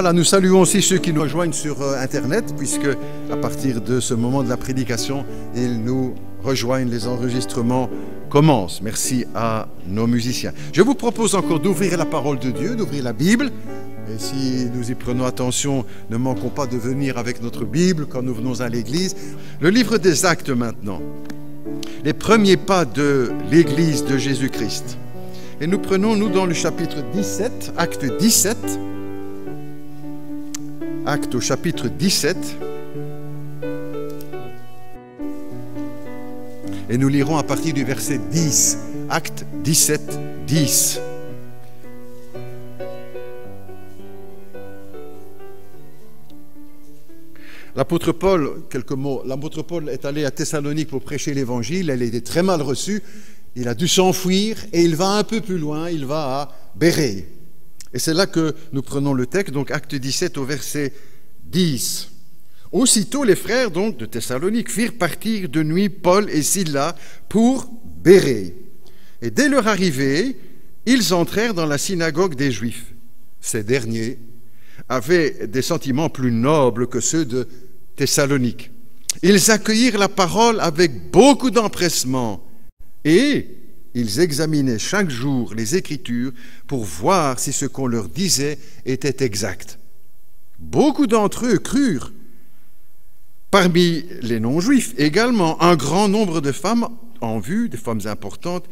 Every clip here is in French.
Voilà, nous saluons aussi ceux qui nous rejoignent sur Internet, puisque à partir de ce moment de la prédication, ils nous rejoignent, les enregistrements commencent. Merci à nos musiciens. Je vous propose encore d'ouvrir la parole de Dieu, d'ouvrir la Bible. Et si nous y prenons attention, ne manquons pas de venir avec notre Bible quand nous venons à l'église. Le livre des Actes maintenant. Les premiers pas de l'église de Jésus-Christ. Et nous prenons, nous, dans le chapitre 17, Acte 17. Acte au chapitre 17. Et nous lirons à partir du verset 10. Acte 17, 10. L'apôtre Paul, quelques mots. L'apôtre Paul est allé à Thessalonique pour prêcher l'évangile. Elle a été très mal reçue. Il a dû s'enfuir et il va un peu plus loin. Il va à Bérée. Et c'est là que nous prenons le texte, donc Acte 17 au verset 10. Aussitôt les frères donc de Thessalonique firent partir de nuit Paul et Silas pour Bérée. Et dès leur arrivée, ils entrèrent dans la synagogue des Juifs. Ces derniers avaient des sentiments plus nobles que ceux de Thessalonique. Ils accueillirent la parole avec beaucoup d'empressement et ils examinaient chaque jour les Écritures pour voir si ce qu'on leur disait était exact. Beaucoup d'entre eux crurent. Parmi les non-juifs également, un grand nombre de femmes en vue, des femmes importantes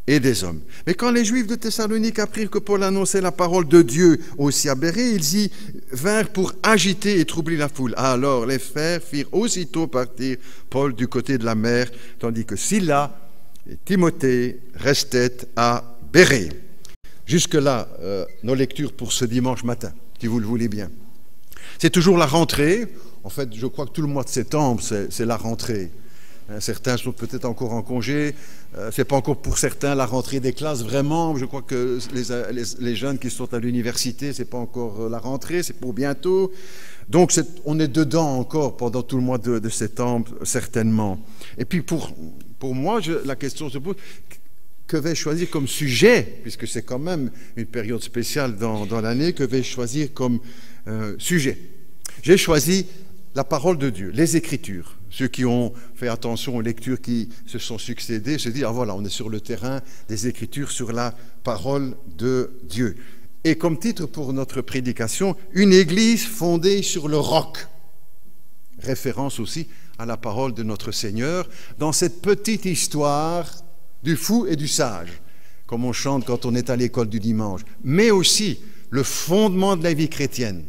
et des hommes. Mais quand les Juifs de Thessalonique apprirent que Paul annonçait la parole de Dieu aussi à Bérée, ils y vinrent pour agiter et troubler la foule. Alors les frères firent aussitôt partir Paul du côté de la mer, tandis que Silas et Timothée restaient à Bérée. Jusque-là, nos lectures pour ce dimanche matin, si vous le voulez bien. C'est toujours la rentrée. En fait, je crois que tout le mois de septembre, c'est la rentrée. Certains sont peut-être encore en congé. C'est pas encore pour certains la rentrée des classes, vraiment. Je crois que les jeunes qui sont à l'université, c'est pas encore la rentrée, c'est pour bientôt. Donc, on est dedans encore pendant tout le mois de septembre, certainement. Et puis, pour moi, la question se pose, que vais-je choisir comme sujet, puisque c'est quand même une période spéciale dans l'année, que vais-je choisir comme sujet? J'ai choisi la parole de Dieu, les Écritures. Ceux qui ont fait attention aux lectures qui se sont succédées se disent, ah voilà, on est sur le terrain des Écritures, sur la parole de Dieu. Et comme titre pour notre prédication, une église fondée sur le roc. Référence aussi à la parole de notre Seigneur dans cette petite histoire du fou et du sage, comme on chante quand on est à l'école du dimanche, mais aussi le fondement de la vie chrétienne.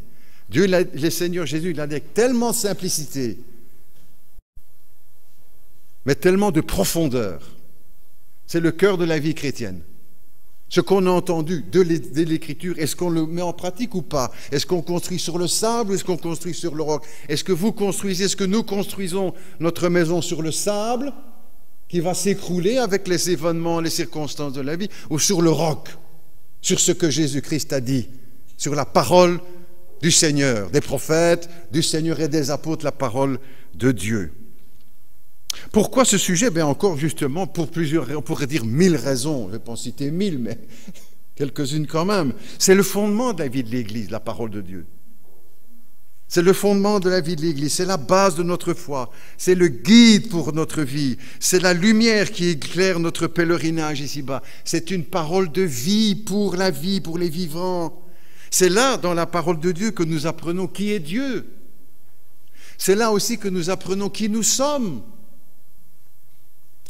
Dieu, le Seigneur Jésus, il a dit avec tellement de simplicité, mais tellement de profondeur. C'est le cœur de la vie chrétienne. Ce qu'on a entendu de l'Écriture, est-ce qu'on le met en pratique ou pas? Est-ce qu'on construit sur le sable ou est-ce qu'on construit sur le roc? Est-ce que vous construisez, est-ce que nous construisons notre maison sur le sable qui va s'écrouler avec les événements, les circonstances de la vie, ou sur le roc, sur ce que Jésus-Christ a dit, sur la parole du Seigneur, des prophètes, du Seigneur et des apôtres, la parole de Dieu. Pourquoi ce sujet? Bien encore justement pour plusieurs, on pourrait dire 1000 raisons, je ne vais pas en citer 1000, mais quelques-unes quand même. C'est le fondement de la vie de l'Église, la parole de Dieu. C'est le fondement de la vie de l'Église, c'est la base de notre foi, c'est le guide pour notre vie, c'est la lumière qui éclaire notre pèlerinage ici-bas. C'est une parole de vie pour la vie, pour les vivants. C'est là, dans la parole de Dieu, que nous apprenons qui est Dieu. C'est là aussi que nous apprenons qui nous sommes.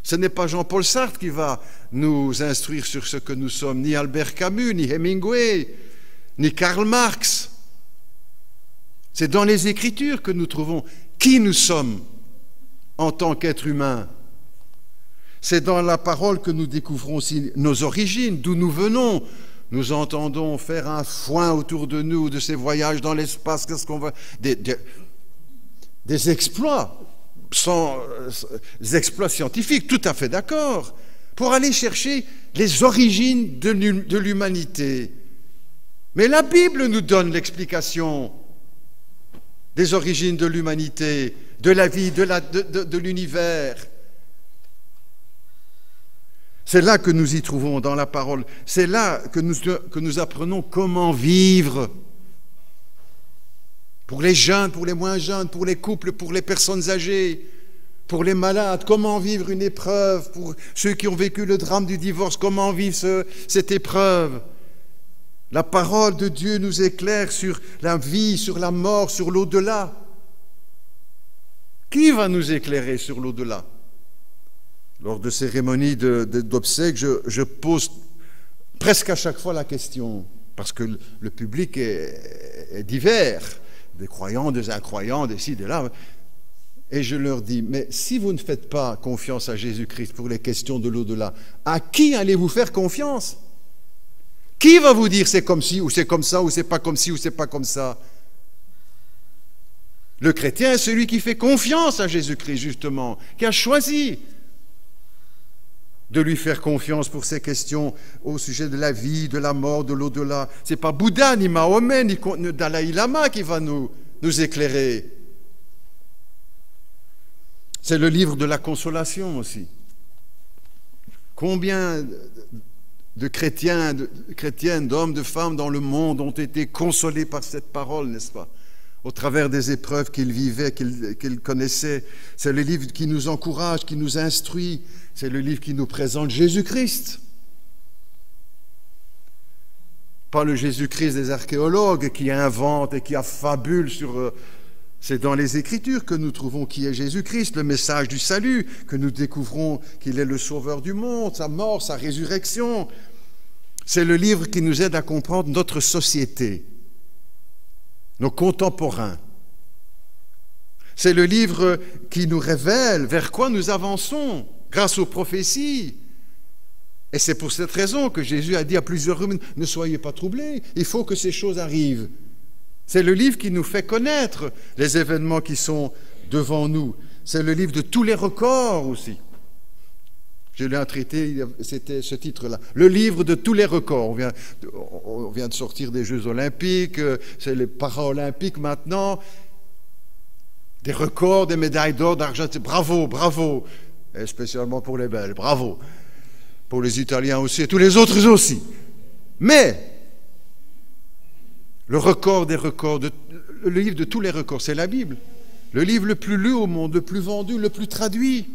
Ce n'est pas Jean-Paul Sartre qui va nous instruire sur ce que nous sommes, ni Albert Camus, ni Hemingway, ni Karl Marx. C'est dans les Écritures que nous trouvons qui nous sommes en tant qu'êtres humains. C'est dans la parole que nous découvrons aussi nos origines, d'où nous venons. Nous entendons faire un foin autour de nous, de ces voyages dans l'espace, qu'est-ce qu'on va... Des exploits, des exploits scientifiques, tout à fait d'accord, pour aller chercher les origines de l'humanité. Mais la Bible nous donne l'explication des origines de l'humanité, de la vie, de l'univers. C'est là que nous y trouvons dans la parole. C'est là que nous apprenons comment vivre. Pour les jeunes, pour les moins jeunes, pour les couples, pour les personnes âgées, pour les malades, comment vivre une épreuve, pour ceux qui ont vécu le drame du divorce, comment vivre cette épreuve. La parole de Dieu nous éclaire sur la vie, sur la mort, sur l'au-delà. Qui va nous éclairer sur l'au-delà? Lors de cérémonies d'obsèques, je pose presque à chaque fois la question, parce que le public est divers, des croyants, des incroyants, des ci, des là. Et je leur dis, mais si vous ne faites pas confiance à Jésus-Christ pour les questions de l'au-delà, à qui allez-vous faire confiance? Qui va vous dire c'est comme ci, ou c'est comme ça, ou c'est pas comme ci, ou c'est pas comme ça? Le chrétien est celui qui fait confiance à Jésus-Christ, justement, qui a choisi de lui faire confiance pour ces questions au sujet de la vie, de la mort, de l'au-delà. Ce n'est pas Bouddha, ni Mahomet, ni Dalai Lama qui va nous éclairer. C'est le livre de la consolation aussi. Combien de chrétiens, de chrétiennes, d'hommes, de femmes dans le monde ont été consolés par cette parole, n'est-ce pas? Au travers des épreuves qu'ils vivaient, qu'ils connaissaient. C'est le livre qui nous encourage, qui nous instruit. C'est le livre qui nous présente Jésus-Christ. Pas le Jésus-Christ des archéologues qui invente et qui affabule sur... C'est dans les Écritures que nous trouvons qui est Jésus-Christ, le message du salut, que nous découvrons qu'il est le sauveur du monde, sa mort, sa résurrection. C'est le livre qui nous aide à comprendre notre société, nos contemporains. C'est le livre qui nous révèle vers quoi nous avançons grâce aux prophéties. Et c'est pour cette raison que Jésus a dit à plusieurs reprises, ne soyez pas troublés, il faut que ces choses arrivent. C'est le livre qui nous fait connaître les événements qui sont devant nous. C'est le livre de tous les records aussi. Je l'ai traité, c'était ce titre-là. Le livre de tous les records. On vient de sortir des Jeux Olympiques, c'est les Paralympiques maintenant. Des records, des médailles d'or, d'argent. Bravo, bravo. Et spécialement pour les Belges, bravo. Pour les Italiens aussi, et tous les autres aussi. Mais le record des records, le livre de tous les records, c'est la Bible. Le livre le plus lu au monde, le plus vendu, le plus traduit.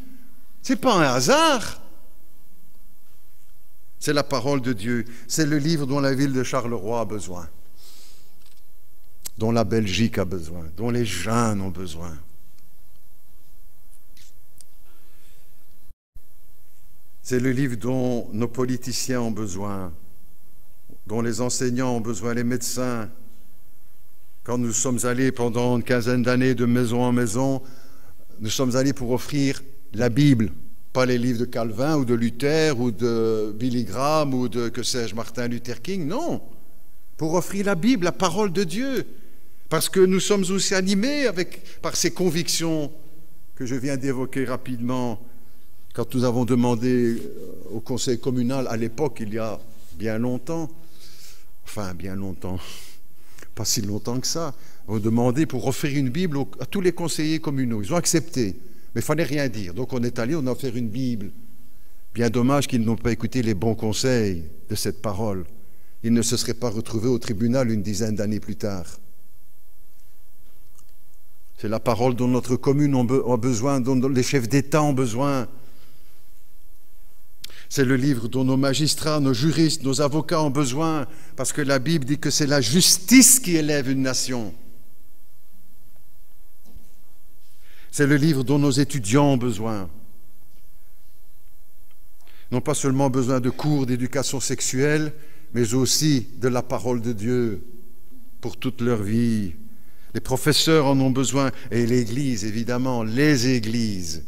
Ce n'est pas un hasard. C'est la parole de Dieu. C'est le livre dont la ville de Charleroi a besoin, dont la Belgique a besoin, dont les jeunes ont besoin. C'est le livre dont nos politiciens ont besoin, dont les enseignants ont besoin, les médecins. Quand nous sommes allés pendant une quinzaine d'années de maison en maison, nous sommes allés pour offrir la Bible, pas les livres de Calvin ou de Luther ou de Billy Graham ou de, que sais-je, Martin Luther King, non, pour offrir la Bible, la parole de Dieu, parce que nous sommes aussi animés par ces convictions que je viens d'évoquer rapidement. Quand nous avons demandé au conseil communal, à l'époque, il y a bien longtemps, pas si longtemps que ça, on a demandé pour offrir une Bible à tous les conseillers communaux. Ils ont accepté, mais il ne fallait rien dire. Donc on est allé, on a offert une Bible. Bien dommage qu'ils n'ont pas écouté les bons conseils de cette parole. Ils ne se seraient pas retrouvés au tribunal une dizaine d'années plus tard. C'est la parole dont notre commune a besoin, dont les chefs d'État ont besoin. C'est le livre dont nos magistrats, nos juristes, nos avocats ont besoin, parce que la Bible dit que c'est la justice qui élève une nation. C'est le livre dont nos étudiants ont besoin. Non pas seulement besoin de cours d'éducation sexuelle, mais aussi de la parole de Dieu pour toute leur vie. Les professeurs en ont besoin, et l'Église, évidemment, les églises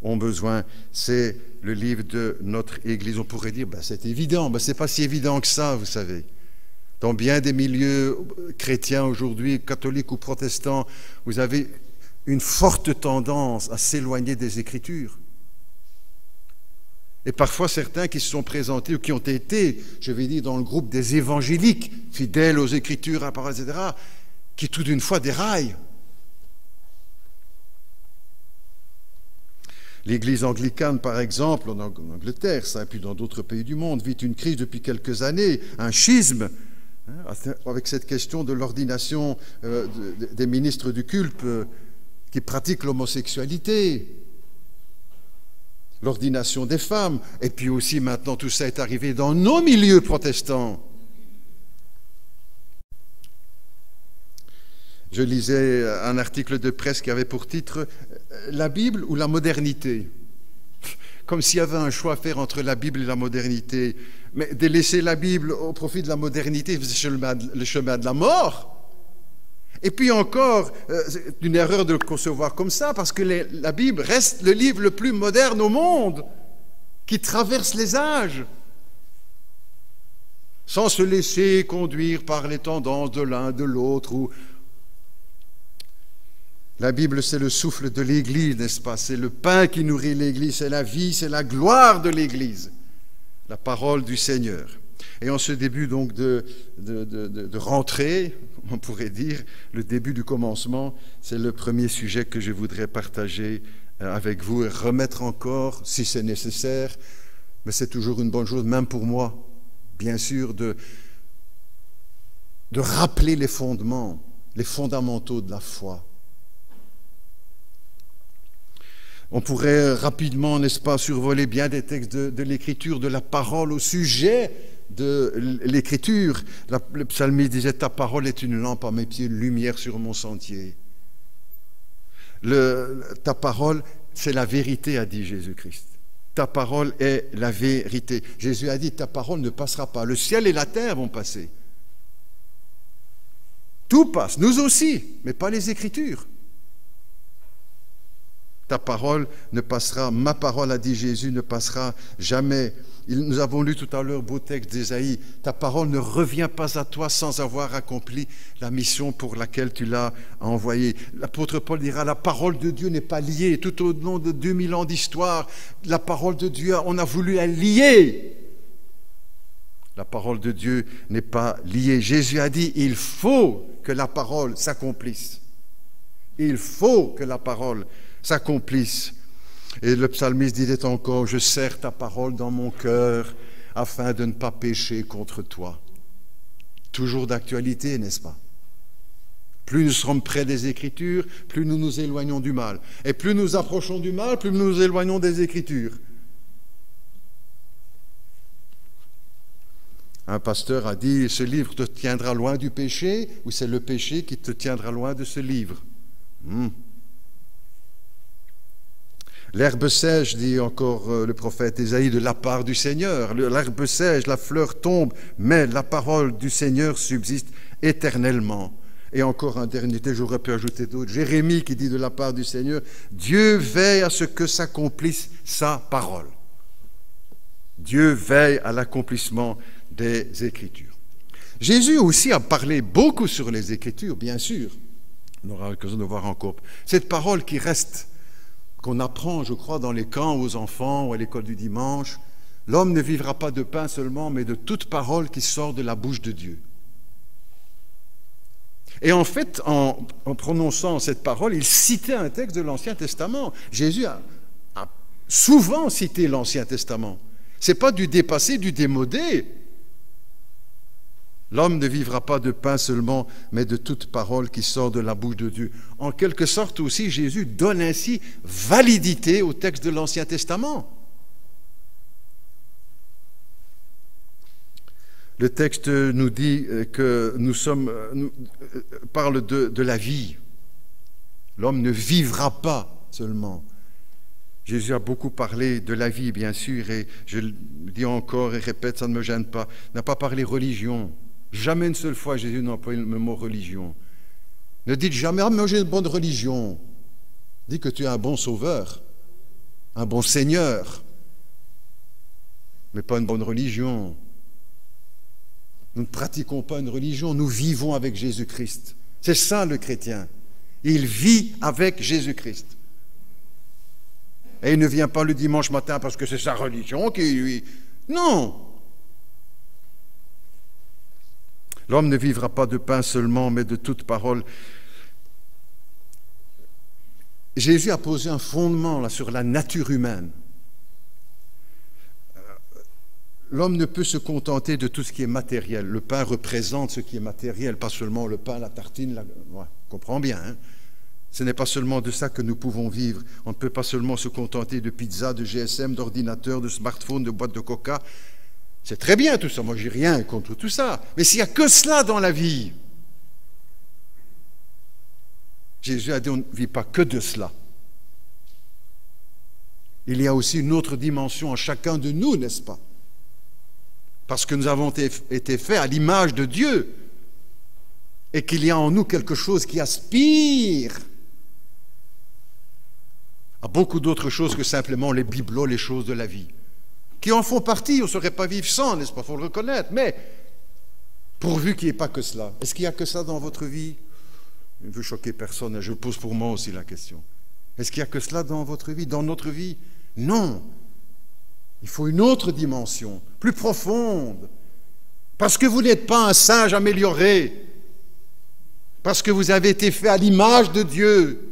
ont besoin. C'est le livre de notre Église. On pourrait dire, c'est évident. Ce n'est pas si évident que ça, vous savez. Dans bien des milieux chrétiens aujourd'hui, catholiques ou protestants, vous avez une forte tendance à s'éloigner des Écritures. Et parfois, certains qui se sont présentés ou qui ont été, je vais dire, dans le groupe des évangéliques, fidèles aux Écritures, etc., qui tout d'une fois déraillent. L'Église anglicane, par exemple, en Angleterre, ça, et puis dans d'autres pays du monde, vit une crise depuis quelques années, un schisme avec cette question de l'ordination des ministres du culte qui pratiquent l'homosexualité, l'ordination des femmes, et puis aussi maintenant tout ça est arrivé dans nos milieux protestants. Je lisais un article de presse qui avait pour titre « La Bible ou la modernité ?» Comme s'il y avait un choix à faire entre la Bible et la modernité. Mais délaisser la Bible au profit de la modernité, c'est le chemin de la mort. Et puis encore, c'est une erreur de le concevoir comme ça, parce que la Bible reste le livre le plus moderne au monde, qui traverse les âges, sans se laisser conduire par les tendances de l'un, de l'autre. La Bible, c'est le souffle de l'Église, n'est-ce pas? C'est le pain qui nourrit l'Église, c'est la vie, c'est la gloire de l'Église, la parole du Seigneur. Et en ce début donc de rentrée, on pourrait dire, le début du commencement, c'est le premier sujet que je voudrais partager avec vous et remettre encore, si c'est nécessaire, mais c'est toujours une bonne chose, même pour moi, bien sûr, de rappeler les fondements, les fondamentaux de la foi. On pourrait rapidement, n'est-ce pas, survoler bien des textes de l'Écriture, de la parole au sujet de l'Écriture. Le psalmiste disait « Ta parole est une lampe à mes pieds, une lumière sur mon sentier. » Ta parole, c'est la vérité, a dit Jésus-Christ. Ta parole est la vérité. Jésus a dit « Ta parole ne passera pas. Le ciel et la terre vont passer. » Tout passe, nous aussi, mais pas les Écritures. Ta parole ne passera, ma parole, a dit Jésus, ne passera jamais. Nous avons lu tout à l'heure, beau texte d'Ésaïe, ta parole ne revient pas à toi sans avoir accompli la mission pour laquelle tu l'as envoyée. L'apôtre Paul dira, la parole de Dieu n'est pas liée. Tout au long de 2000 ans d'histoire, la parole de Dieu, on a voulu la lier. La parole de Dieu n'est pas liée. Jésus a dit, il faut que la parole s'accomplisse. Il faut que la parole s'accomplisse. Et le psalmiste disait encore, je serre ta parole dans mon cœur afin de ne pas pécher contre toi. Toujours d'actualité, n'est-ce pas? Plus nous sommes près des Écritures, plus nous nous éloignons du mal. Et plus nous approchons du mal, plus nous nous éloignons des Écritures. Un pasteur a dit, ce livre te tiendra loin du péché, ou c'est le péché qui te tiendra loin de ce livre? L'herbe sèche, dit encore le prophète Ésaïe, de la part du Seigneur. L'herbe sèche, la fleur tombe, mais la parole du Seigneur subsiste éternellement. Et encore un dernier texte, j'aurais pu ajouter d'autres. Jérémie qui dit de la part du Seigneur, Dieu veille à ce que s'accomplisse sa parole. Dieu veille à l'accomplissement des Écritures. Jésus aussi a parlé beaucoup sur les Écritures, bien sûr. On aura l'occasion de voir encore. Cette parole qui reste, qu'on apprend, je crois, dans les camps aux enfants ou à l'école du dimanche, l'homme ne vivra pas de pain seulement, mais de toute parole qui sort de la bouche de Dieu. Et en fait, en prononçant cette parole, il citait un texte de l'Ancien Testament. Jésus a souvent cité l'Ancien Testament. Ce n'est pas du dépassé, du démodé. L'homme ne vivra pas de pain seulement, mais de toute parole qui sort de la bouche de Dieu. En quelque sorte aussi, Jésus donne ainsi validité au texte de l'Ancien Testament. Le texte nous dit que parle de la vie. L'homme ne vivra pas seulement. Jésus a beaucoup parlé de la vie, bien sûr, et je le dis encore et répète, ça ne me gêne pas. Il n'a pas parlé religion. Jamais une seule fois Jésus n'a employé le mot religion. Ne dites jamais, ah, mais j'ai une bonne religion. Dis que tu es un bon sauveur, un bon Seigneur, mais pas une bonne religion. Nous ne pratiquons pas une religion, nous vivons avec Jésus-Christ. C'est ça le chrétien. Il vit avec Jésus-Christ. Et il ne vient pas le dimanche matin parce que c'est sa religion qui lui... Non! L'homme ne vivra pas de pain seulement, mais de toute parole. Jésus a posé un fondement là, sur la nature humaine. l'homme ne peut se contenter de tout ce qui est matériel. Le pain représente ce qui est matériel, pas seulement le pain, la tartine, ouais, on comprend bien. Hein? Ce n'est pas seulement de ça que nous pouvons vivre. On ne peut pas seulement se contenter de pizza, de GSM, d'ordinateur, de smartphone, de boîte de coca. C'est très bien tout ça, moi j'ai rien contre tout ça. Mais s'il n'y a que cela dans la vie, Jésus a dit on ne vit pas que de cela. Il y a aussi une autre dimension en chacun de nous, n'est-ce pas? Parce que nous avons été faits à l'image de Dieu et qu'il y a en nous quelque chose qui aspire à beaucoup d'autres choses que simplement les bibelots, les choses de la vie, qui en font partie, on ne saurait pas vivre sans, n'est-ce pas? Il faut le reconnaître, mais pourvu qu'il n'y ait pas que cela. Est-ce qu'il y a que ça dans votre vie? Je ne veux choquer personne, je pose pour moi aussi la question. Est-ce qu'il y a que cela dans votre vie, dans notre vie? Non. Il faut une autre dimension, plus profonde. Parce que vous n'êtes pas un singe amélioré. Parce que vous avez été fait à l'image de Dieu.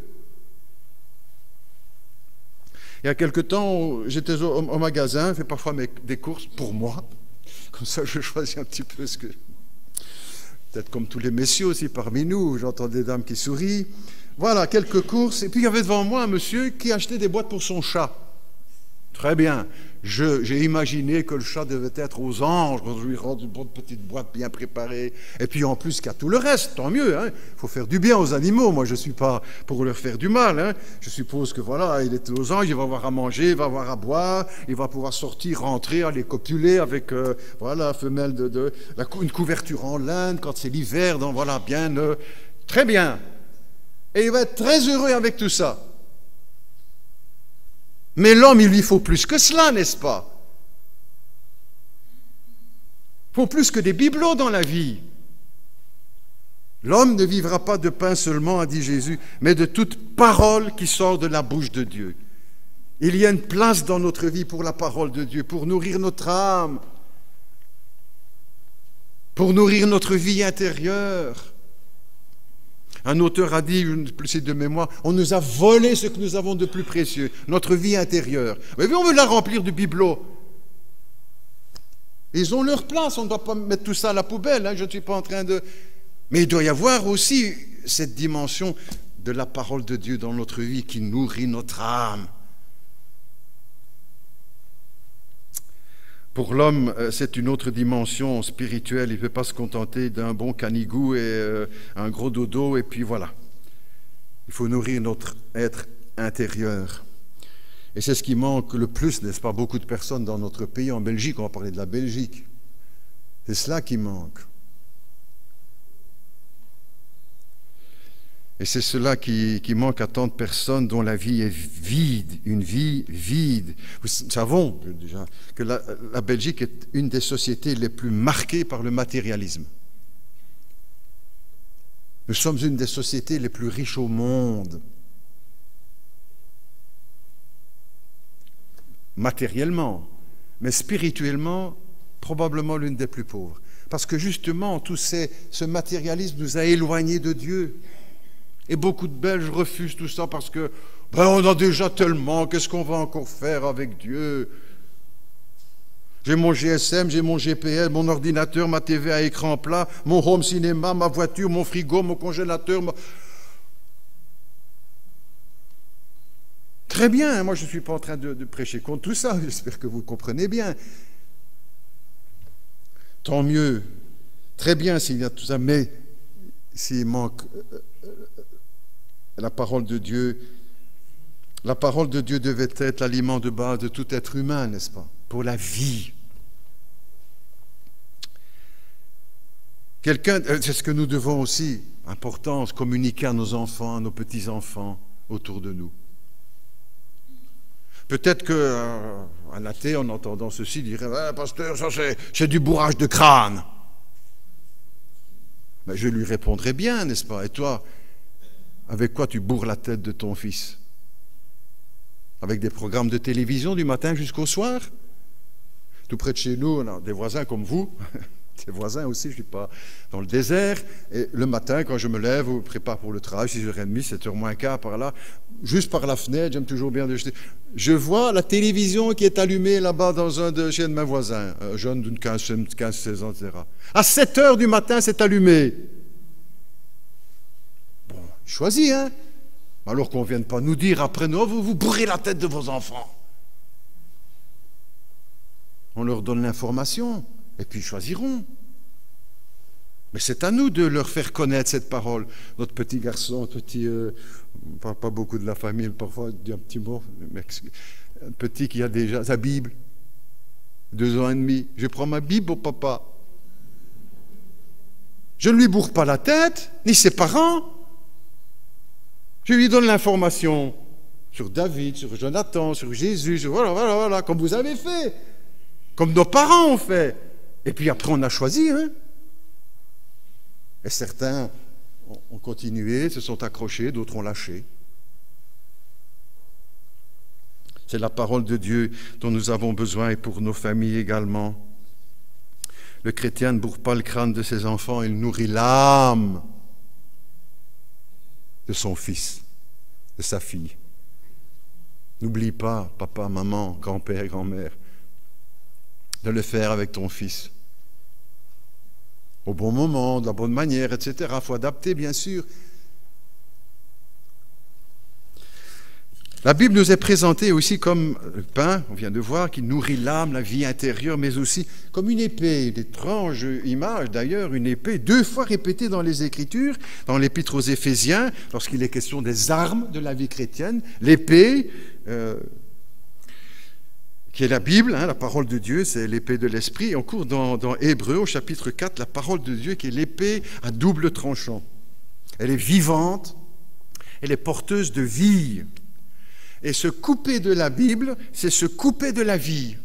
Il y a quelque temps, j'étais au magasin, je fais parfois des courses pour moi. Comme ça, je choisis un petit peu ce que... Peut-être comme tous les messieurs aussi parmi nous, j'entends des dames qui sourient. Voilà, quelques courses. Et puis il y avait devant moi un monsieur qui achetait des boîtes pour son chat. Très bien. J'ai imaginé que le chat devait être aux anges, quand je lui rends une petite boîte bien préparée. Et puis en plus, qu'il y a tout le reste, tant mieux. Hein. Il faut faire du bien aux animaux. Moi, je ne suis pas pour leur faire du mal. Hein. Je suppose que voilà, il est aux anges, il va avoir à manger, il va avoir à boire, il va pouvoir sortir, rentrer, aller copuler avec voilà, femelle une couverture en laine quand c'est l'hiver. Donc voilà, bien, très bien. Et il va être très heureux avec tout ça. Mais l'homme, il lui faut plus que cela, n'est-ce pas? Il faut plus que des bibelots dans la vie. L'homme ne vivra pas de pain seulement, a dit Jésus, mais de toute parole qui sort de la bouche de Dieu. Il y a une place dans notre vie pour la parole de Dieu, pour nourrir notre âme, pour nourrir notre vie intérieure. Un auteur a dit, je ne sais plus de mémoire, on nous a volé ce que nous avons de plus précieux, notre vie intérieure. Mais on veut la remplir du bibelot. Ils ont leur place, on ne doit pas mettre tout ça à la poubelle, hein, je ne suis pas en train de... Mais il doit y avoir aussi cette dimension de la parole de Dieu dans notre vie qui nourrit notre âme. Pour l'homme, c'est une autre dimension spirituelle. Il ne peut pas se contenter d'un bon canigou et un gros dodo, et puis voilà. Il faut nourrir notre être intérieur. Et c'est ce qui manque le plus, n'est-ce pas? Beaucoup de personnes dans notre pays, en Belgique, on va parler de la Belgique. C'est cela qui manque. Et c'est cela qui manque à tant de personnes dont la vie est vide, une vie vide. Nous savons déjà que la Belgique est une des sociétés les plus marquées par le matérialisme. Nous sommes une des sociétés les plus riches au monde. Matériellement, mais spirituellement, probablement l'une des plus pauvres. Parce que justement, ce matérialisme nous a éloignés de Dieu. Et beaucoup de Belges refusent tout ça parce que on a déjà tellement, qu'est-ce qu'on va encore faire avec Dieu? J'ai mon GSM, j'ai mon GPS, mon ordinateur, ma TV à écran plat, mon home cinéma, ma voiture, mon frigo, mon congélateur. Très bien, moi je ne suis pas en train de prêcher contre tout ça, j'espère que vous comprenez bien. Tant mieux, très bien s'il y a tout ça, mais s'il manque... La parole de Dieu devait être l'aliment de base de tout être humain, n'est-ce pas? Pour la vie. C'est ce que nous devons aussi, importance, communiquer à nos enfants, à nos petits-enfants autour de nous. Peut-être qu'un athée, en entendant ceci, dirait « Pasteur, ça c'est du bourrage de crâne ». Mais je lui répondrai bien, n'est-ce pas? Et toi, avec quoi tu bourres la tête de ton fils? Avec des programmes de télévision du matin jusqu'au soir? Tout près de chez nous, on a des voisins comme vous, des voisins aussi, je ne suis pas dans le désert. Et le matin, quand je me lève ou prépare pour le travail, 6h30, 7h moins quart, par là, juste par la fenêtre, j'aime toujours bien jeter. Je vois la télévision qui est allumée là-bas dans un de chez mes voisins, jeune d'une 15-16 ans, etc. À 7h du matin, c'est allumé. Bon, choisi, hein? Alors qu'on ne vienne pas nous dire après, non, vous vous bourrez la tête de vos enfants. On leur donne l'information, et puis ils choisiront. Mais c'est à nous de leur faire connaître cette parole. Notre petit garçon, on ne parle pas beaucoup de la famille, parfois il dit un petit mot, un petit qui a déjà sa Bible, 2 ans et demi. Je prends ma Bible au papa. Je ne lui bourre pas la tête, ni ses parents. Je lui donne l'information sur David, sur Jonathan, sur Jésus, sur voilà, comme vous avez fait, comme nos parents ont fait. Et puis après, on a choisi, hein. Et certains ont continué, se sont accrochés, d'autres ont lâché. C'est la parole de Dieu dont nous avons besoin et pour nos familles également. Le chrétien ne bourre pas le crâne de ses enfants, il nourrit l'âme de son fils, de sa fille. N'oublie pas, papa, maman, grand-père, grand-mère, de le faire avec ton fils. Au bon moment, de la bonne manière, etc. Il faut adapter, bien sûr. La Bible nous est présentée aussi comme le pain, on vient de voir, qui nourrit l'âme, la vie intérieure, mais aussi comme une épée. Une étrange image d'ailleurs, une épée 2 fois répétée dans les Écritures, dans l'Épître aux Éphésiens, lorsqu'il est question des armes de la vie chrétienne. L'épée, qui est la Bible, hein, la parole de Dieu, c'est l'épée de l'Esprit. Et on court dans Hébreux, au chapitre 4, la parole de Dieu qui est l'épée à double tranchant. Elle est vivante, elle est porteuse de vie. Et se couper de la Bible, c'est se couper de la vie.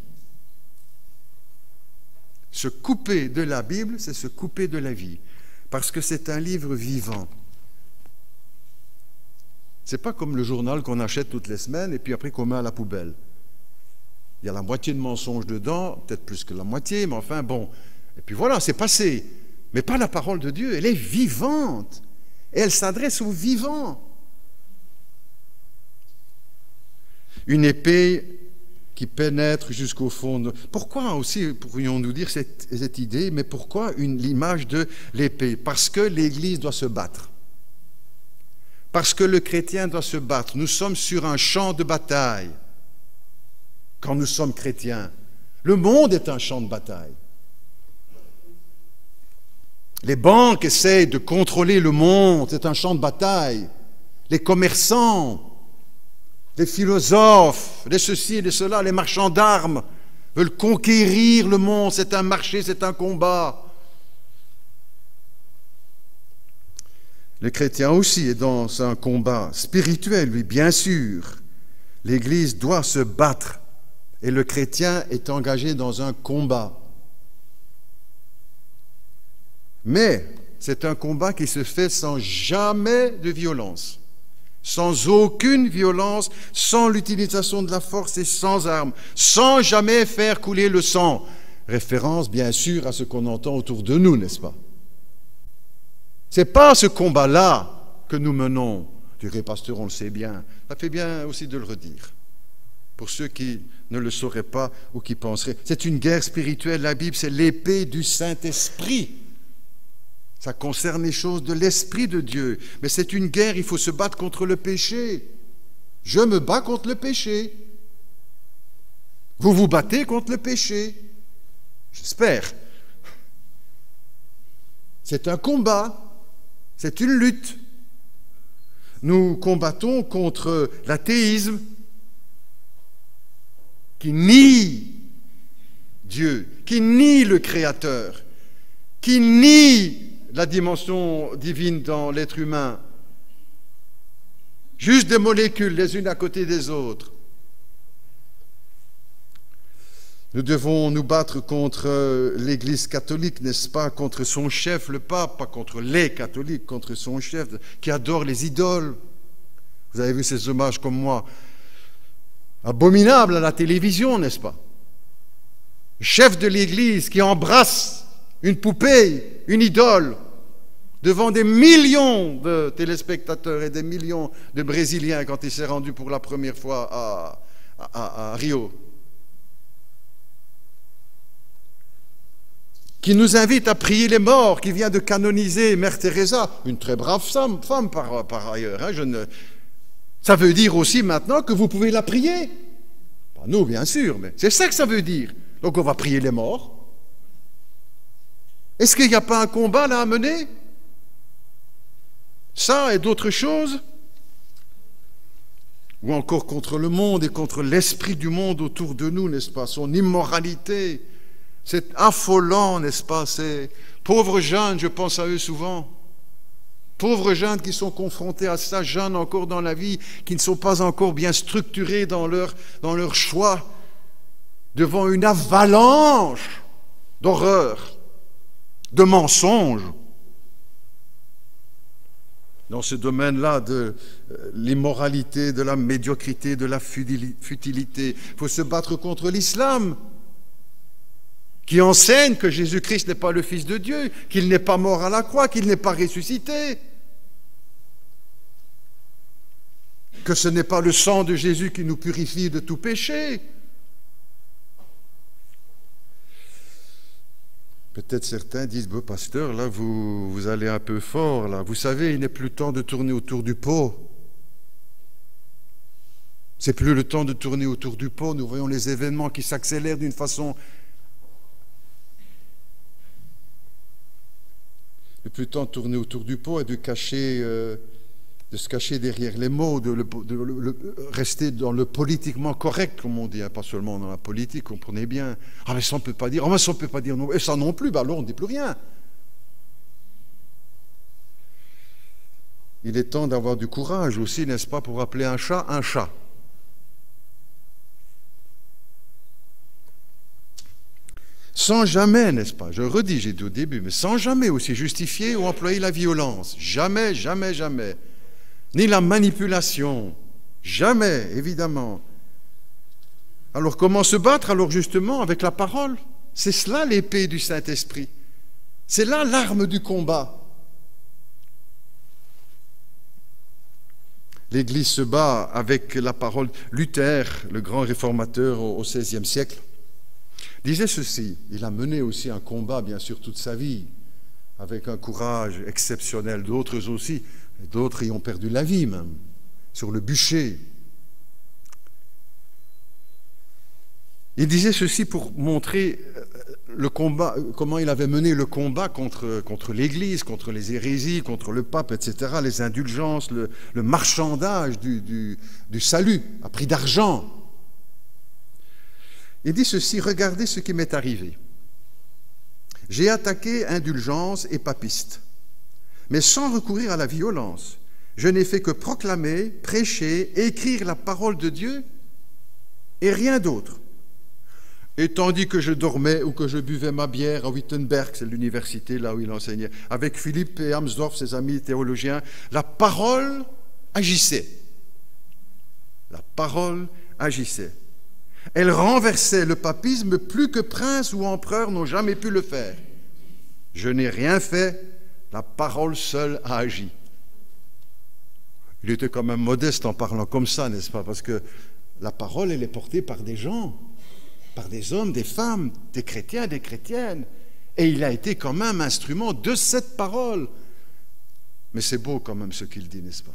Se couper de la Bible, c'est se couper de la vie. Parce que c'est un livre vivant. C'est pas comme le journal qu'on achète toutes les semaines et puis après qu'on met à la poubelle. Il y a la moitié de mensonges dedans, peut-être plus que la moitié, mais enfin bon. Et puis voilà, c'est passé. Mais pas la parole de Dieu, elle est vivante. Et elle s'adresse aux vivants. Une épée qui pénètre jusqu'au fond. Pourquoi aussi, pourrions-nous dire cette idée, mais pourquoi l'image de l'épée? Parce que l'Église doit se battre. Parce que le chrétien doit se battre. Nous sommes sur un champ de bataille. Quand nous sommes chrétiens, le monde est un champ de bataille. Les banques essayent de contrôler le monde, c'est un champ de bataille. Les commerçants, les philosophes, les ceci, les cela, les marchands d'armes veulent conquérir le monde, c'est un marché, c'est un combat. Le chrétien aussi est dans un combat spirituel, lui, bien sûr. L'Église doit se battre. Et le chrétien est engagé dans un combat. Mais c'est un combat qui se fait sans jamais de violence, sans aucune violence, sans l'utilisation de la force et sans armes, sans jamais faire couler le sang. Référence, bien sûr, à ce qu'on entend autour de nous, n'est-ce pas? Ce n'est pas ce combat-là que nous menons. Je dirais, pasteur, on le sait bien. Ça fait bien aussi de le redire. Pour ceux qui ne le sauraient pas ou qui penseraient. C'est une guerre spirituelle, la Bible, c'est l'épée du Saint-Esprit. Ça concerne les choses de l'Esprit de Dieu. Mais c'est une guerre, il faut se battre contre le péché. Je me bats contre le péché. Vous vous battez contre le péché. J'espère. C'est un combat. C'est une lutte. Nous combattons contre l'athéisme, qui nie Dieu, qui nie le Créateur, qui nie la dimension divine dans l'être humain. Juste des molécules les unes à côté des autres. Nous devons nous battre contre l'Église catholique, n'est-ce pas, contre son chef, le pape, pas contre les catholiques, contre son chef qui adore les idoles. Vous avez vu ces hommages comme moi, abominables à la télévision, n'est-ce pas? Le chef de l'Église qui embrasse une poupée, une idole, devant des millions de téléspectateurs et des millions de Brésiliens quand il s'est rendu pour la première fois à Rio, qui nous invite à prier les morts, qui vient de canoniser Mère Teresa, une très brave femme par ailleurs. Hein, ça veut dire aussi maintenant que vous pouvez la prier. Pas nous, bien sûr, mais c'est ça que ça veut dire. Donc on va prier les morts. Est-ce qu'il n'y a pas un combat là à mener? Ça et d'autres choses? Ou encore contre le monde et contre l'esprit du monde autour de nous, n'est-ce pas? Son immoralité. C'est affolant, n'est-ce pas? Ces pauvres jeunes, je pense à eux souvent. Pauvres jeunes qui sont confrontés à ça, jeunes encore dans la vie, qui ne sont pas encore bien structurés dans leur choix, devant une avalanche d'horreur, de mensonges. Dans ce domaine-là de l'immoralité, de la médiocrité, de la futilité, il faut se battre contre l'islam, qui enseigne que Jésus-Christ n'est pas le Fils de Dieu, qu'il n'est pas mort à la croix, qu'il n'est pas ressuscité, que ce n'est pas le sang de Jésus qui nous purifie de tout péché. Peut-être certains disent, bon, pasteur, là, vous allez un peu fort, là. Vous savez, il n'est plus temps de tourner autour du pot. C'est plus le temps de tourner autour du pot. Nous voyons les événements qui s'accélèrent d'une façon... Il n'est plus temps de tourner autour du pot et de se cacher derrière les mots, de rester dans le politiquement correct, comme on dit, hein, pas seulement dans la politique, comprenez bien. Ah mais ça on ne peut pas dire, ah mais ça on ne peut pas dire non, et ça non plus, bah alors on ne dit plus rien. Il est temps d'avoir du courage aussi, n'est-ce pas, pour appeler un chat un chat. Sans jamais, n'est-ce pas, je redis, j'ai dit au début, mais sans jamais aussi justifier ou employer la violence. Jamais, jamais, jamais. Ni la manipulation. Jamais, évidemment. Alors comment se battre? Alors justement avec la parole. C'est cela l'épée du Saint-Esprit. C'est là l'arme du combat. L'Église se bat avec la parole. Luther, le grand réformateur au XVIe siècle, disait ceci. Il a mené aussi un combat, bien sûr, toute sa vie, avec un courage exceptionnel. D'autres aussi. D'autres y ont perdu la vie même, sur le bûcher. Il disait ceci pour montrer le combat, comment il avait mené le combat contre l'Église, contre les hérésies, contre le pape, etc., les indulgences, le marchandage du salut à prix d'argent. Il dit ceci, regardez ce qui m'est arrivé. J'ai attaqué indulgences et papistes, mais sans recourir à la violence. Je n'ai fait que proclamer, prêcher, écrire la parole de Dieu et rien d'autre. Et tandis que je dormais ou que je buvais ma bière à Wittenberg, c'est l'université là où il enseignait, avec Philippe et Amsdorff, ses amis théologiens, la parole agissait. La parole agissait. Elle renversait le papisme plus que princes ou empereurs n'ont jamais pu le faire. Je n'ai rien fait, la parole seule a agi. Il était quand même modeste en parlant comme ça, n'est-ce pas? Parce que la parole, elle est portée par des gens, par des hommes, des femmes, des chrétiens, des chrétiennes. Et il a été quand même instrument de cette parole. Mais c'est beau quand même ce qu'il dit, n'est-ce pas?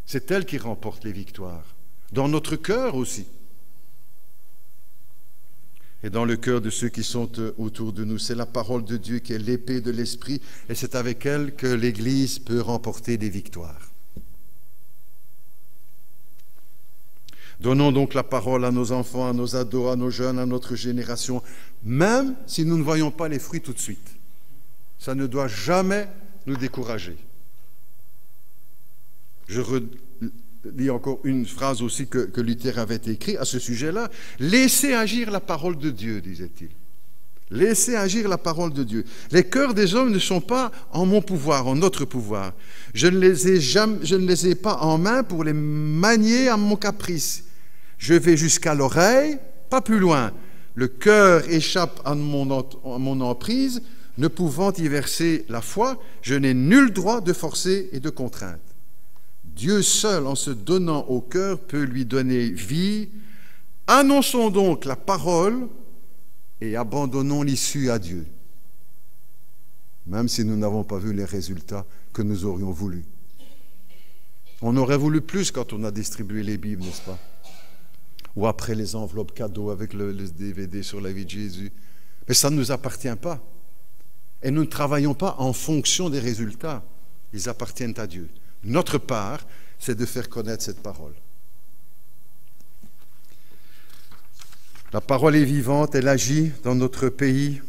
C'est elle qui remporte les victoires. Dans notre cœur aussi. Et dans le cœur de ceux qui sont autour de nous. C'est la parole de Dieu qui est l'épée de l'Esprit, et c'est avec elle que l'Église peut remporter des victoires. Donnons donc la parole à nos enfants, à nos ados, à nos jeunes, à notre génération, même si nous ne voyons pas les fruits tout de suite. Ça ne doit jamais nous décourager. Je lis encore une phrase aussi que Luther avait écrite à ce sujet-là. « Laissez agir la parole de Dieu », disait-il. « Laissez agir la parole de Dieu. Les cœurs des hommes ne sont pas en mon pouvoir, en notre pouvoir. Je ne les ai pas en main pour les manier à mon caprice. Je vais jusqu'à l'oreille, pas plus loin. le cœur échappe à mon emprise, ne pouvant y verser la foi, je n'ai nul droit de forcer et de contrainte. Dieu seul, en se donnant au cœur, peut lui donner vie. Annonçons donc la parole et abandonnons l'issue à Dieu, même si nous n'avons pas vu les résultats que nous aurions voulu. On aurait voulu plus quand on a distribué les Bibles, n'est-ce pas? Ou après les enveloppes cadeaux avec le DVD sur la vie de Jésus. Mais ça ne nous appartient pas. Et nous ne travaillons pas en fonction des résultats. Ils appartiennent à Dieu. Notre part, c'est de faire connaître cette parole. La parole est vivante, elle agit dans notre pays.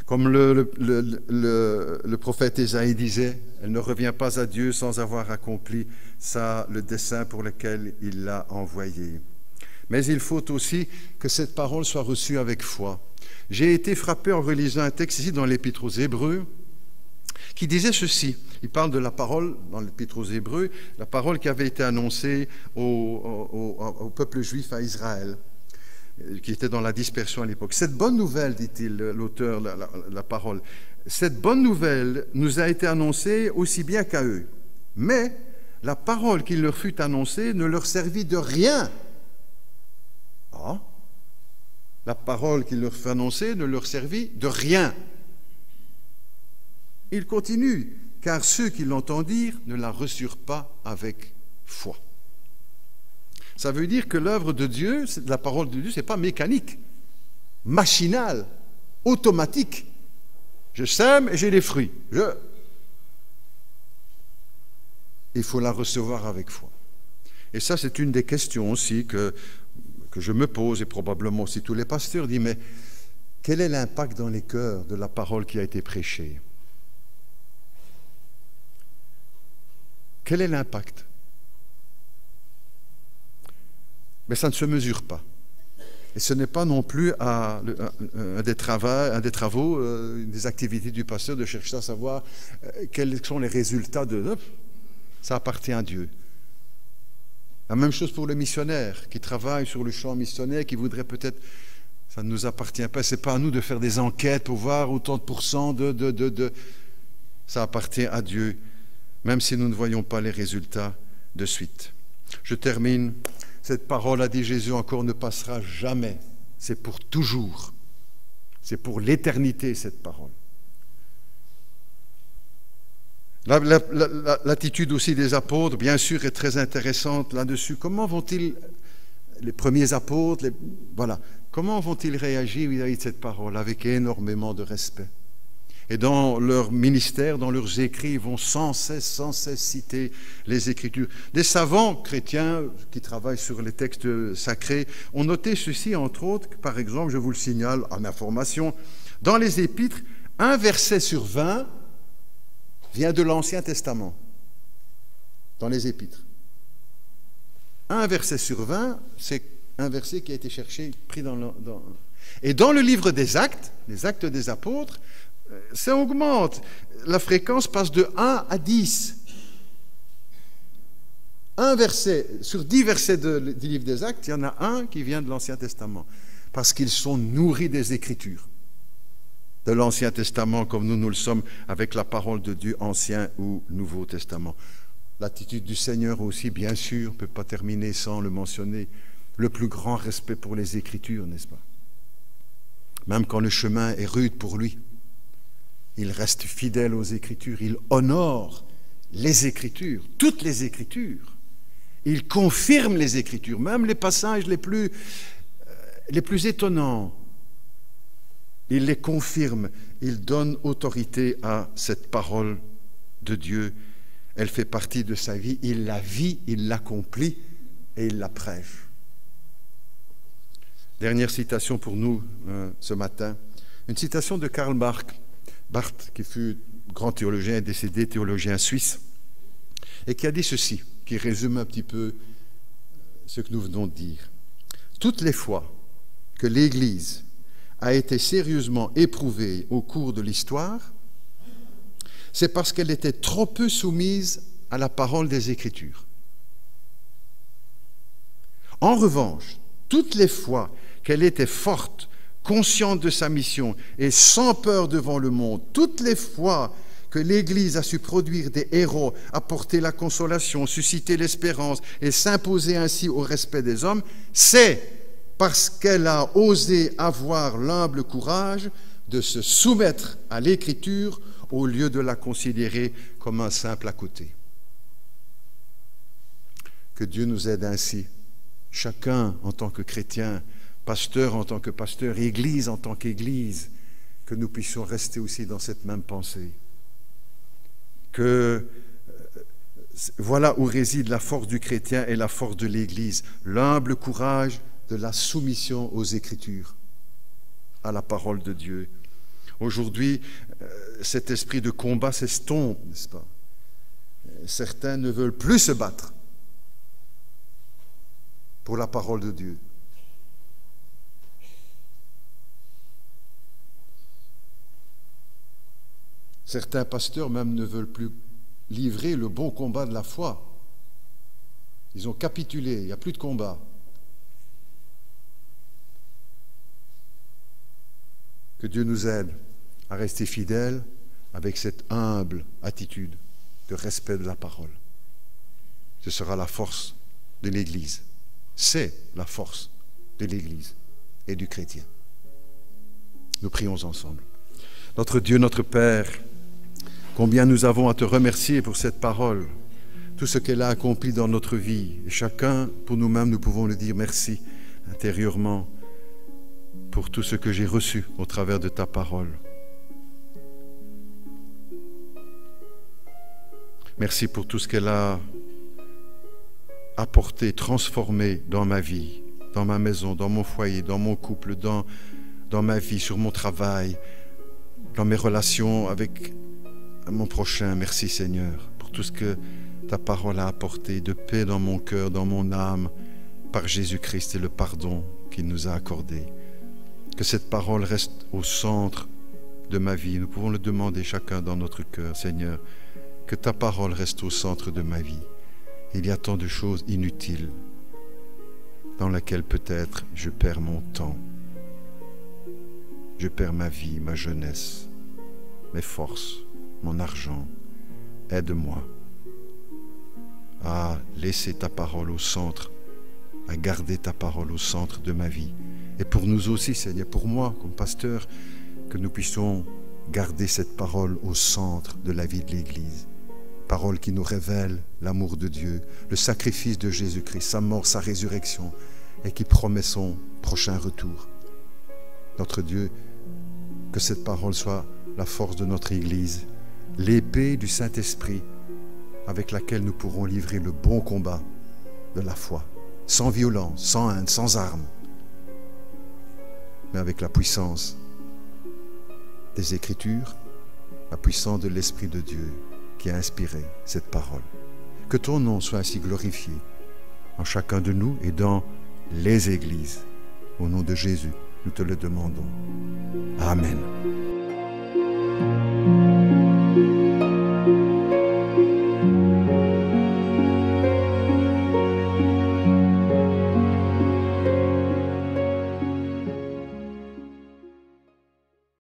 Comme le prophète Ésaïe disait, elle ne revient pas à Dieu sans avoir accompli le dessein pour lequel il l'a envoyée. Mais il faut aussi que cette parole soit reçue avec foi. J'ai été frappé en relisant un texte ici dans l'Épître aux Hébreux qui disait ceci. Il parle de la parole dans l'Épître aux Hébreux, la parole qui avait été annoncée au peuple juif à Israël, qui était dans la dispersion à l'époque. Cette bonne nouvelle, dit-il, l'auteur, la parole, cette bonne nouvelle nous a été annoncée aussi bien qu'à eux. Mais la parole qui leur fut annoncée ne leur servit de rien. Ah, la parole qui leur fut annoncée ne leur servit de rien. Il continue, car ceux qui l'entendirent ne la reçurent pas avec foi. Ça veut dire que l'œuvre de Dieu, la parole de Dieu, ce n'est pas mécanique, machinal, automatique. Je sème et j'ai les fruits. Il faut la recevoir avec foi. Et ça, c'est une des questions aussi que je me pose, et probablement aussi tous les pasteurs, disent, mais quel est l'impact dans les cœurs de la parole qui a été prêchée? Quel est l'impact? Mais ça ne se mesure pas. Et ce n'est pas non plus un des travaux, des activités du pasteur de chercher à savoir quels sont les résultats de... Ça appartient à Dieu. La même chose pour le missionnaire qui travaille sur le champ missionnaire, qui voudrait peut-être... Ça ne nous appartient pas. Ce n'est pas à nous de faire des enquêtes pour voir autant de pourcents de... Ça appartient à Dieu, même si nous ne voyons pas les résultats de suite. Je termine. Cette parole, a dit Jésus encore, ne passera jamais. C'est pour toujours. C'est pour l'éternité, cette parole. L'attitude aussi des apôtres, bien sûr, est très intéressante là-dessus. Comment vont-ils, les premiers apôtres, comment vont-ils réagir vis-à-vis de cette parole? Avec énormément de respect. Et dans leur ministère, dans leurs écrits, ils vont sans cesse citer les Écritures. Des savants chrétiens qui travaillent sur les textes sacrés ont noté ceci, entre autres, que, par exemple, je vous le signale en information, dans les Épîtres, 1 verset sur 20 vient de l'Ancien Testament, dans les Épîtres. 1 verset sur 20, c'est un verset qui a été cherché, pris dans... Et dans le livre des Actes, les Actes des Apôtres, ça augmente. La fréquence passe de 1 à 10. Un verset, sur 10 versets du livre des Actes, il y en a un qui vient de l'Ancien Testament, parce qu'ils sont nourris des Écritures, de l'Ancien Testament, comme nous le sommes avec la parole de Dieu, Ancien ou Nouveau Testament. L'attitude du Seigneur aussi, bien sûr, on ne peut pas terminer sans le mentionner, le plus grand respect pour les Écritures, n'est-ce pas? Même quand le chemin est rude pour lui. Il reste fidèle aux Écritures, il honore les Écritures, toutes les Écritures. Il confirme les Écritures, même les passages les plus étonnants. Il les confirme, il donne autorité à cette parole de Dieu. Elle fait partie de sa vie, il la vit, il l'accomplit et il la prêche. Dernière citation pour nous ce matin, une citation de Karl Barth, qui fut grand théologien, décédé théologien suisse, et qui a dit ceci, qui résume un petit peu ce que nous venons de dire. Toutes les fois que l'Église a été sérieusement éprouvée au cours de l'histoire, c'est parce qu'elle était trop peu soumise à la parole des Écritures. En revanche, toutes les fois qu'elle était forte consciente de sa mission et sans peur devant le monde. Toutes les fois que l'Église a su produire des héros, apporter la consolation, susciter l'espérance et s'imposer ainsi au respect des hommes, c'est parce qu'elle a osé avoir l'humble courage de se soumettre à l'Écriture au lieu de la considérer comme un simple à côté. Que Dieu nous aide ainsi, chacun en tant que chrétien, pasteur en tant que pasteur, Église en tant qu'Église, que nous puissions rester aussi dans cette même pensée. Que voilà où réside la force du chrétien et la force de l'Église, l'humble courage de la soumission aux Écritures, à la parole de Dieu. Aujourd'hui, cet esprit de combat s'estompe, n'est-ce pas? Certains ne veulent plus se battre pour la parole de Dieu. Certains pasteurs même ne veulent plus livrer le bon combat de la foi. Ils ont capitulé, il n'y a plus de combat. Que Dieu nous aide à rester fidèles avec cette humble attitude de respect de la parole. Ce sera la force de l'Église. C'est la force de l'Église et du chrétien. Nous prions ensemble. Notre Dieu, notre Père, combien nous avons à te remercier pour cette parole, tout ce qu'elle a accompli dans notre vie. Et chacun, pour nous-mêmes, nous pouvons le dire merci intérieurement pour tout ce que j'ai reçu au travers de ta parole. Merci pour tout ce qu'elle a apporté, transformé dans ma vie, dans ma maison, dans mon foyer, dans mon couple, dans ma vie, sur mon travail, dans mes relations avec mon prochain. Merci Seigneur pour tout ce que ta parole a apporté de paix dans mon cœur, dans mon âme, par Jésus-Christ et le pardon qu'il nous a accordé. Que cette parole reste au centre de ma vie. Nous pouvons le demander chacun dans notre cœur, Seigneur, que ta parole reste au centre de ma vie. Il y a tant de choses inutiles dans lesquelles peut-être je perds mon temps. Je perds ma vie, ma jeunesse, mes forces, mon argent. Aide-moi à laisser ta parole au centre, à garder ta parole au centre de ma vie. Et pour nous aussi, Seigneur, pour moi, comme pasteur, que nous puissions garder cette parole au centre de la vie de l'Église. Parole qui nous révèle l'amour de Dieu, le sacrifice de Jésus-Christ, sa mort, sa résurrection, et qui promet son prochain retour. Notre Dieu, que cette parole soit la force de notre Église, l'épée du Saint-Esprit avec laquelle nous pourrons livrer le bon combat de la foi, sans violence, sans haine, sans armes, mais avec la puissance des Écritures, la puissance de l'Esprit de Dieu qui a inspiré cette parole. Que ton nom soit ainsi glorifié en chacun de nous et dans les églises. Au nom de Jésus, nous te le demandons. Amen.